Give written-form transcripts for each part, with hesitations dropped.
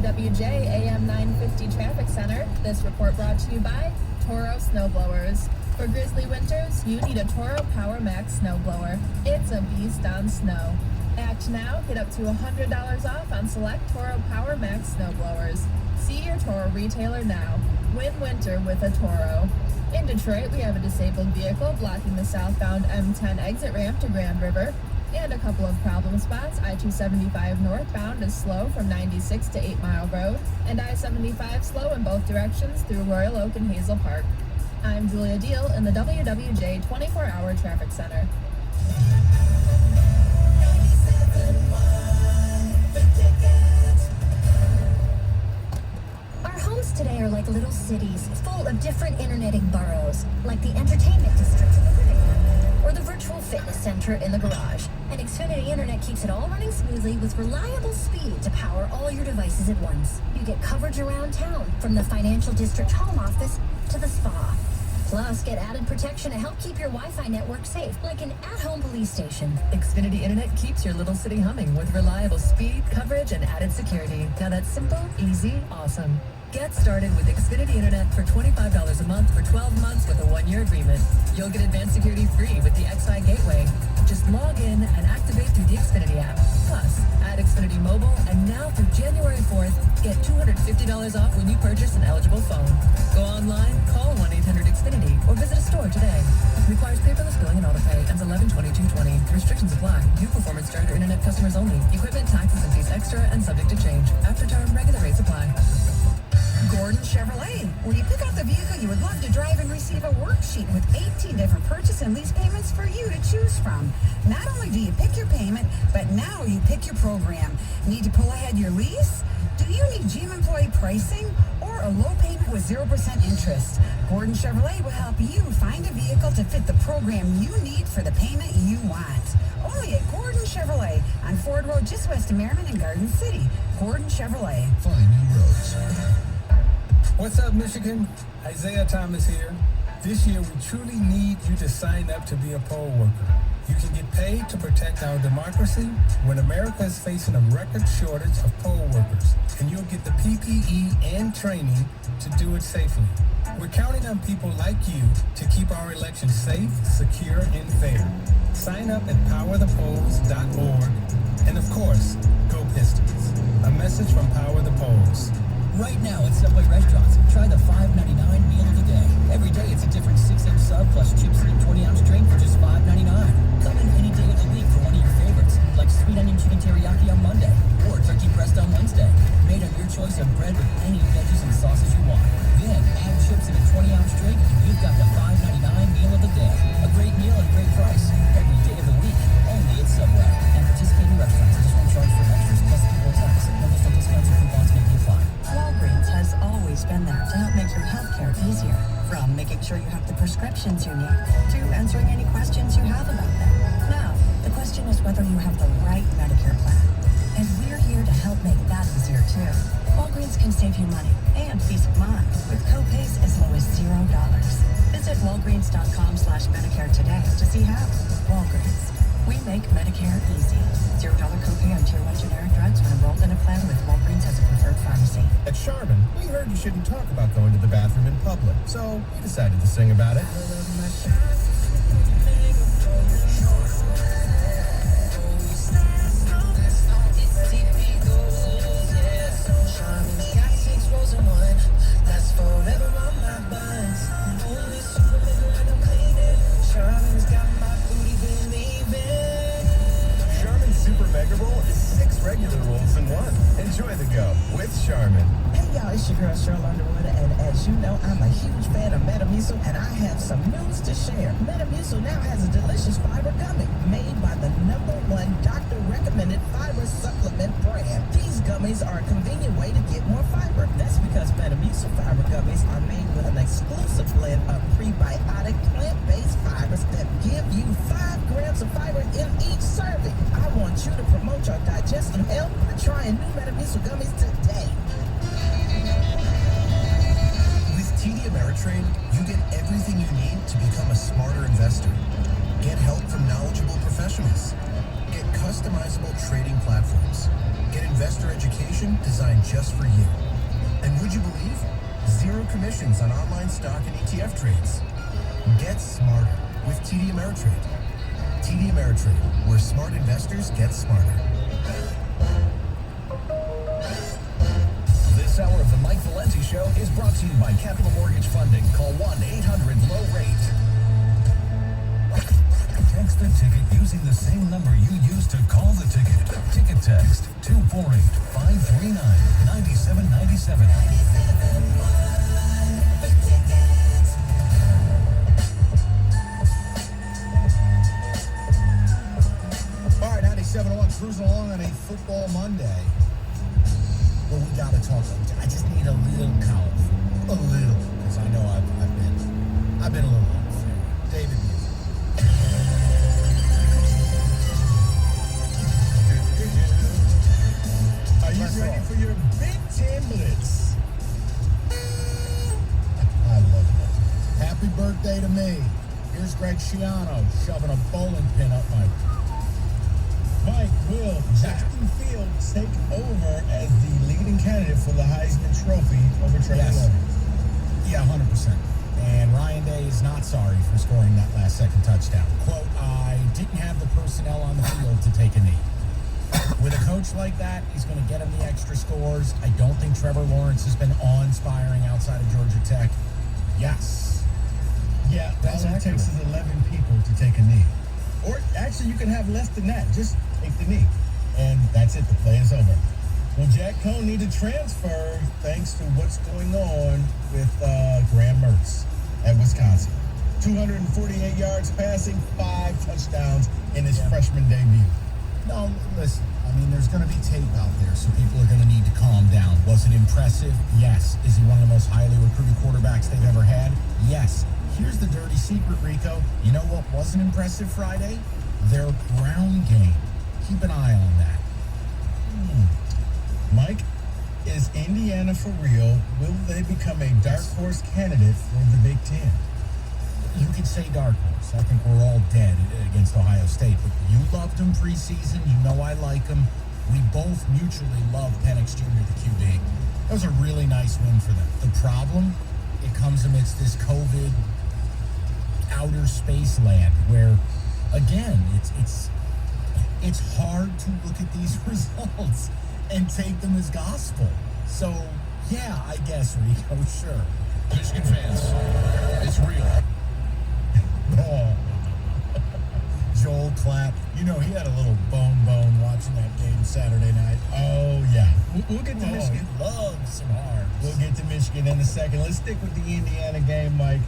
WWJ AM 950 Traffic Center. This report brought to you by Toro Snowblowers. For grizzly winters, you need a Toro Power Max snowblower. It's a beast on snow. Act now, get up to $100 off on select Toro Power Max snowblowers. See your Toro retailer now. Win winter with a Toro. In Detroit, we have a disabled vehicle blocking the southbound M10 exit ramp to Grand River. And a couple of problem spots. I-275 northbound is slow from 96 to 8 Mile Road, and I-75 slow in both directions through Royal Oak and Hazel Park. I'm Julia Deal in the WWJ 24-hour Traffic Center. Our homes today are like little cities, full of different interneting boroughs, like the entertainment district in the living room, or the virtual fitness center in the garage. And Xfinity Internet keeps it all running smoothly with reliable speed to power all your devices at once. You get coverage around town, from the financial district home office to the spa. Plus, get added protection to help keep your Wi-Fi network safe, like an at-home police station. Xfinity Internet keeps your little city humming with reliable speed, coverage, and added security. Now that's simple, easy, awesome. Get started with Xfinity Internet for $25 a month for 12 months with a 1-year agreement. You'll get advanced security free with the Xi Gateway. Just log in and activate through the Xfinity app. Plus, add Xfinity Mobile, and now through January 4th, get $250 off when you purchase an eligible phone. Go online, call 1-800-XFINITY, or visit a store today. Requires paperless billing and autopay. Ends 11/22/20. Restrictions apply. New performance charger internet customers only. Equipment, taxes, and fees extra and subject to change. After term, regular rates apply. Gordon Chevrolet, where you pick out the vehicle you would love to drive and receive a worksheet with 18 different purchase and lease payments for you to choose from. Not only do you pick your payment, but now you pick your program. Need to pull ahead your lease? Do you need GM employee pricing or a low payment with 0% interest? Gordon Chevrolet will help you find a vehicle to fit the program you need for the payment you want. Only at Gordon Chevrolet on Ford Road, just west of Merriman and Garden City. Gordon Chevrolet. Find new roads. What's up, Michigan? Isaiah Thomas here. This year, we truly need you to sign up to be a poll worker. You can get paid to protect our democracy when America is facing a record shortage of poll workers, and you'll get the PPE and training to do it safely. We're counting on people like you to keep our elections safe, secure, and fair. Sign up at powerthepolls.org, and of course, go Pistons. A message from Power the Polls. Right now at Subway restaurants, try the $5.99 meal of the day. Every day it's a different 6-inch sub plus chips and a 20-ounce drink for just $5.99. Come in any day of the week for one of your favorites, like sweet onion chicken teriyaki on Monday or turkey breast on Wednesday. Made on your choice of bread with any veggies and sauces you want. Then add chips and a 20-ounce drink and you've got the $5.99 meal of the day. A great meal at a great price. Every day of the week, only at Subway. And participating restaurants just won't charge for extras plus people tax. No additional discounts or coupons may be applied. Walgreens has always been there to help make your healthcare easier. From making sure you have the prescriptions you need to answering any questions you have about them. Now, the question is whether you have the right Medicare plan. And we're here to help make that easier too. Walgreens can save you money and peace of mind with co-pays as low as $0. Visit walgreens.com/Medicare today to see how. Walgreens. We make Medicare easy. $0 copay on Tier 1 generic drugs when enrolled in a plan with Walgreens as a preferred pharmacy. At Charmin, we heard you shouldn't talk about going to the bathroom in public, so we decided to sing about it. Super Mega Roll is 6 regular rolls in one. Enjoy the go with Charmin. Hey y'all, it's your girl Cheryl Underwood, and as you know, I'm a huge fan of Metamucil, and I have some news to share. Metamucil now has a delicious fiber gummy made by the #1 doctor-recommended fiber supplement brand. These gummies are a convenient way to get more fiber. That's because Metamucil fiber gummies are made with an exclusive blend of prebiotic plant-based fibers that give you 5 grams of fiber in each serving. I want you to promote your digestive health by trying new Metamucil gummies today. With TD Ameritrade, you get everything you need to become a smarter investor. Get help from knowledgeable professionals. Get customizable trading platforms. Get investor education designed just for you. And would you believe? 0 commissions on online stock and ETF trades. Get smarter with TD Ameritrade. TD Ameritrade, where smart investors get smarter. This hour of the Mike Valenti Show is brought to you by Capital Mortgage Funding. Call 1-800-LOW-RATE. Text the ticket using the same number you used to call the ticket. Ticket text 248-539-9797. All right, 97.1 cruising along on a football Monday. Well, we got to talk. I just need a little college. A little. Because I know I've been a little unfair. David Music. Are you ready for your Big Ten Blitz? I love it. Happy birthday to me. Here's Greg Schiano shoving a bowling pin up my... Mike, will Justin Fields take over as the leading candidate for the Heisman Trophy over Trevor Lawrence? Yeah, 100%. And Ryan Day is not sorry for scoring that last-second touchdown. Quote, I didn't have the personnel on the field to take a knee. With a coach like that, he's going to get him the extra scores. I don't think Trevor Lawrence has been awe-inspiring outside of Georgia Tech. Yes. Yeah, all it takes is 11 people to take a knee. Or actually, you can have less than that. Just take the knee. And that's it. The play is over. Well, Jack Cohn needed to transfer thanks to what's going on with Graham Mertz at Wisconsin. 248 yards passing, 5 touchdowns in his freshman debut. No, listen. I mean, there's going to be tape out there, so people are going to need to calm down. Was it impressive? Yes. Is he one of the most highly recruited quarterbacks they've ever had? Yes. Here's the dirty secret, Rico. You know what wasn't impressive Friday? Their ground game. Keep an eye on that. Mike, is Indiana for real? Will they become a dark horse candidate for the Big Ten? You could say dark horse. I think we're all dead against Ohio State. But you loved them preseason. You know I like them. We both mutually love Penix Jr., the QB. That was a really nice win for them. The problem, it comes amidst this COVID outer space land where, again, it's hard to look at these results and take them as gospel. So, yeah, I guess, Rico, sure. Michigan fans, it's real. Oh. Joel Klatt. You know, he had a little bone watching that game Saturday night. Oh, yeah. We'll get to Michigan. He loves some hard. We'll get to Michigan in a second. Let's stick with the Indiana game, Mike.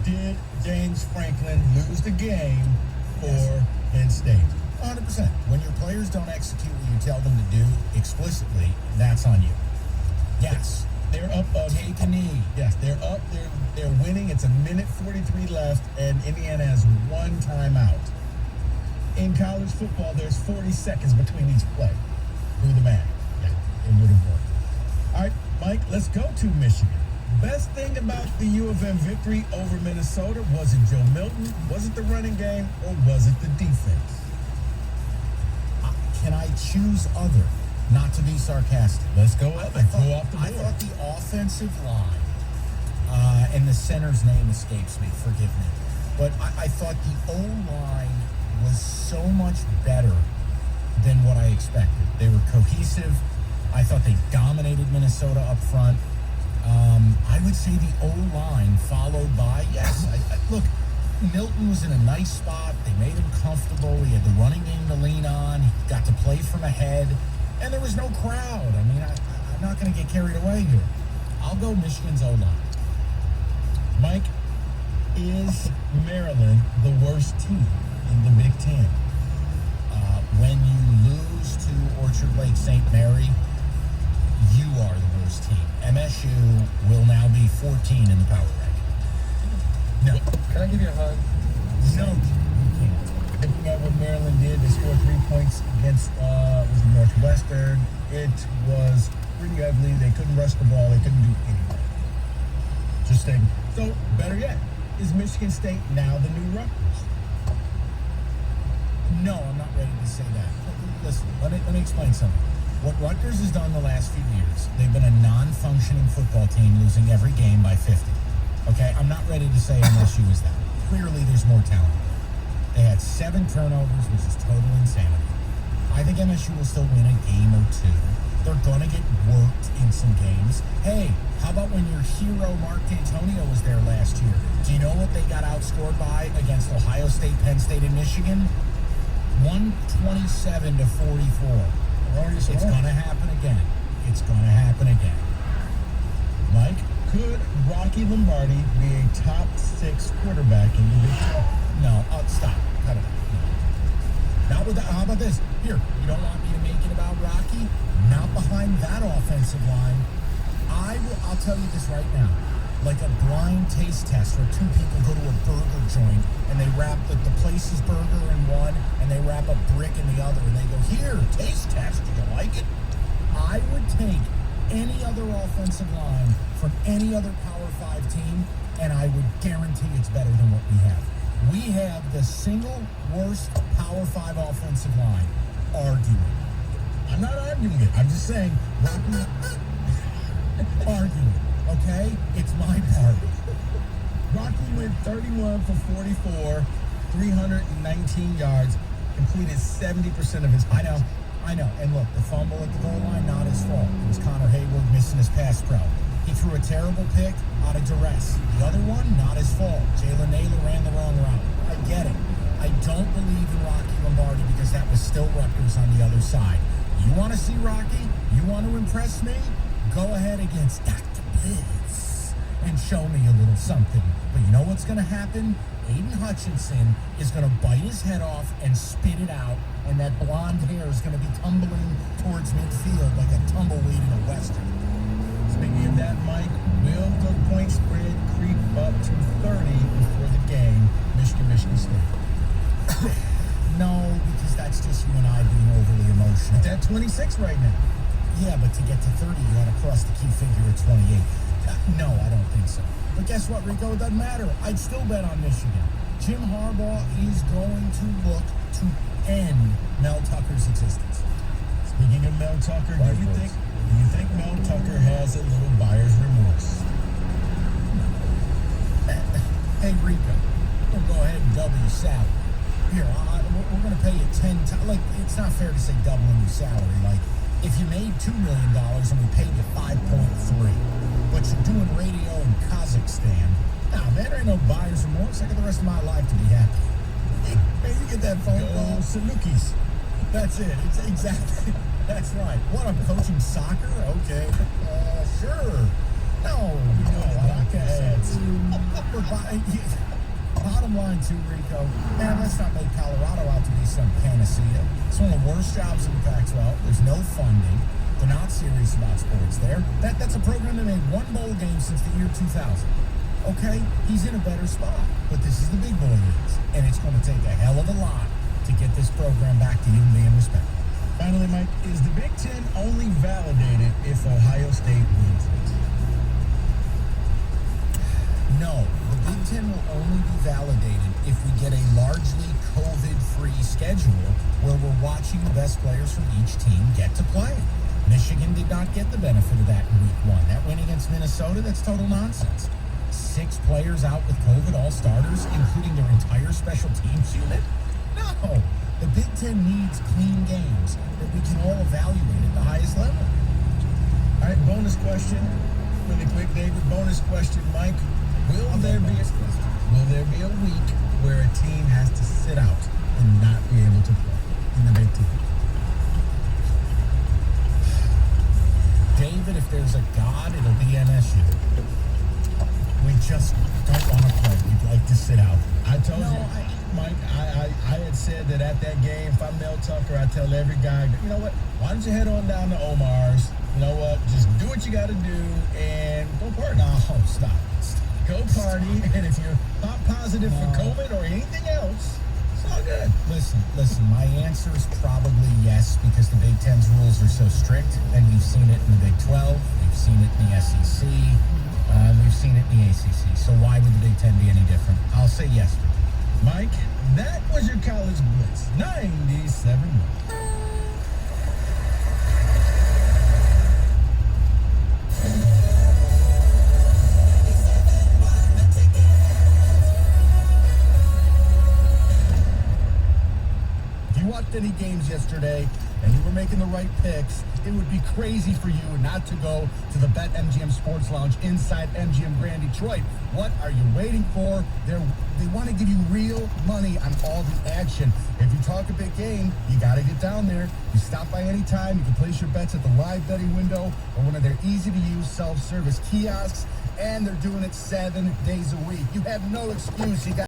Did James Franklin lose the game for Penn State? 100%. When your players don't execute what you tell them to do explicitly, that's on you. Yes. They're up. Take a knee. Yes, they're up. They're winning. It's a minute 43 left, and Indiana has 1 timeout. In college football, there's 40 seconds between each play. Do the math. Yeah, it would have worked. All right, Mike, let's go to Michigan. Best thing about the U of M victory over Minnesota, was it Joe Milton, was it the running game, or was it the defense? Can I choose other? Not to be sarcastic. Let's go up and go off the board. I thought the offensive line, and the center's name escapes me, forgive me, but I thought the O-line was so much better than what I expected. They were cohesive. I thought they dominated Minnesota up front. I would say the O-line followed by, yes, look, Milton was in a nice spot. They made him comfortable. He had the running game to lean on. He got to play from ahead. And there was no crowd. I mean, I'm not going to get carried away here. I'll go Michigan's O-line. Mike, is Maryland the worst team in the Big Ten? When you lose to Orchard Lake St. Mary, you are the worst team. MSU will now be 14 in the power ranking. No. Can I give you a hug? No, you can't. Looking at what Maryland did, they scored 3 points against was it Northwestern. It was pretty ugly. They couldn't rush the ball. They couldn't do anything. Just saying. So, better yet, is Michigan State now the new Rutgers? No, I'm not ready to say that. Listen, let me explain something. What Rutgers has done the last few years, they've been a non-functioning football team losing every game by 50. Okay, I'm not ready to say MSU is that. Clearly, there's more talent. They had 7 turnovers, which is total insanity. I think MSU will still win a game or two. They're going to get worked in some games. Hey, how about when your hero Mark D'Antonio was there last year? Do you know what they got outscored by against Ohio State, Penn State, and Michigan? 127 to 44. It's going to happen again. It's going to happen again. Mike, could Rocky Lombardi be a top 6 quarterback in the Big 12? No, stop. Cut it out. Not with how about this? Here, you don't want me to make it about Rocky? Not behind that offensive line. I'll tell you this right now. Like a blind taste test where 2 people go to a burger joint and they wrap the Place's burger in one and they wrap a brick in the other and they go, here, taste test, do you like it? I would take any other offensive line from any other Power 5 team and I would guarantee it's better than what we have. We have the single worst Power 5 offensive line. Arguing. I'm not arguing it. I'm just saying, arguing. Okay? It's my party. Rocky went 31 for 44, 319 yards, completed 70% of his passes. I know. And look, the fumble at the goal line, not his fault. It was Connor Hayward missing his pass pro. He threw a terrible pick out of duress. The other one, not his fault. Jalen Naylor ran the wrong route. I get it. I don't believe in Rocky Lombardi because that was still Rutgers on the other side. You want to see Rocky? You want to impress me? Go ahead against Dr. Blitz and show me a little something. But you know what's going to happen? Aiden Hutchinson is going to bite his head off and spit it out, and that blonde hair is going to be tumbling towards midfield like a tumbleweed in a Western. Speaking of that, Mike, will the point spread creep up to 30 before the game, Michigan State? No, because that's just you and I being overly emotional. It's at 26 right now. Yeah, but to get to 30, you got to cross the key figure at 28. No, I don't think so. But guess what, Rico? It doesn't matter. I'd still bet on Michigan. Jim Harbaugh is going to look to end Mel Tucker's existence. Speaking of Mel Tucker, do you think Mel Tucker has a little buyer's remorse? Hey, Rico, don't go ahead and double your salary. Here, we're going to pay you 10 times. Like, it's not fair to say doubling your salary. Like, if you made $2 million and we paid you 5.3, but you're doing radio in Kazakhstan, nah, man, there ain't no buyer's remorse. I got the rest of my life to be happy. Hey, you get that phone call? Salukis. That's it. It's exactly. That's right. What, I'm coaching soccer? Okay. Sure. No, I like ads. Bottom line, too, Rico, man, let's not make Colorado out to be some panacea. It's one of the worst jobs in the Pac-12. There's no funding. They're not serious about sports there. That's a program that made 1 bowl game since the year 2000. Okay, he's in a better spot, but this is the big boy leagues, and it's going to take a hell of a lot to get this program back to you being respected. Finally, Mike, is the Big Ten only validated if Ohio State wins it? No, the Big Ten will only be validated if we get a largely COVID-free schedule where we're watching the best players from each team get to play. Michigan did not get the benefit of that in week 1. That win against Minnesota, that's total nonsense. 6 players out with COVID, all starters, including their entire special teams unit? No, the Big Ten needs clean games that we can all evaluate at the highest level. All right, bonus question. Really quick, David. Bonus question, Mike. Will there be a week where a team has to sit out and not be able to play in the Big Ten? David, if there's a God, it'll be MSU. We just don't want to play. We'd like to sit out. I told you, Mike, I had said that at that game, if I'm Mel Tucker, I tell every guy, you know what, why don't you head on down to Omar's? You know what, just do what you got to do and go party. No, stop. Go party, and if you're not positive for COVID or anything else, it's all good. Listen, my answer is probably yes, because the Big Ten's rules are so strict, and we've seen it in the Big 12, we've seen it in the SEC, we've seen it in the ACC, so why would the Big Ten be any different? I'll say yes. Mike, That was your college blitz. 97 minutes. If you watched any games yesterday and you were making the right picks, it would be crazy for you not to go to the BetMGM Sports Lounge inside MGM Grand Detroit. What are you waiting for? They want to give you real money on all the action. If you talk a big game, you got to get down there. You stop by any time. You can place your bets at the live betting window or one of their easy-to-use self-service kiosks, and they're doing it 7 days a week. You have no excuse. You got